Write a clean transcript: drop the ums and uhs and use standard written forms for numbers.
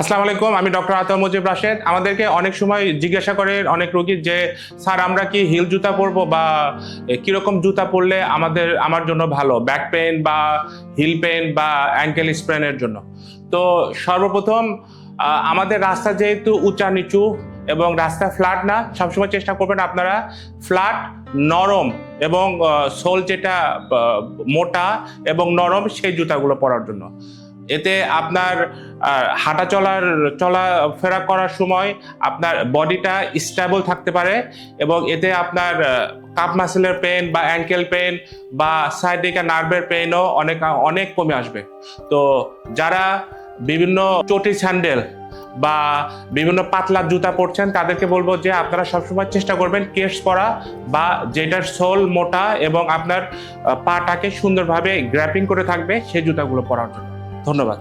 আসসালামু আলাইকুম, আমি ডক্টর আতর মুজিব রাশেদ। আমাদেরকে অনেক সময় জিজ্ঞাসা করে অনেক রোগী যে স্যার আমরা কি হিল জুতা পরবো বা কিরকম জুতা পরলে আমার জন্য ভালো, ব্যাক পেন বা হিল পেন বা অ্যাঙ্কেল স্প্রেনের জন্য। তো সর্বপ্রথম আমাদের রাস্তা যেহেতু উঁচা নিচু এবং রাস্তা ফ্ল্যাট না, সবসময় চেষ্টা করবেন আপনারা ফ্ল্যাট, নরম এবং সোল যেটা মোটা এবং নরম সেই জুতাগুলো পরার জন্য। এতে আপনার হাঁটা চলাফেরা করার সময় আপনার বডিটা স্টেবল থাকতে পারে এবং এতে আপনার কাপ মাসেলের পেন বা অ্যাঙ্কেল পেন বা সাইডিকা নার্ভের পেনও অনেক অনেক কমে আসবে। তো যারা বিভিন্ন চটি স্যান্ডেল বা বিভিন্ন পাতলা জুতা পরছেন তাদেরকে বলবো যে আপনারা সবসময় চেষ্টা করবেন কেটস পরা বা যেটার সোল মোটা এবং আপনার পাটাকে সুন্দরভাবে গ্র্যাপিং করে থাকবে সেই জুতাগুলো পরার জন্য। ধন্যবাদ।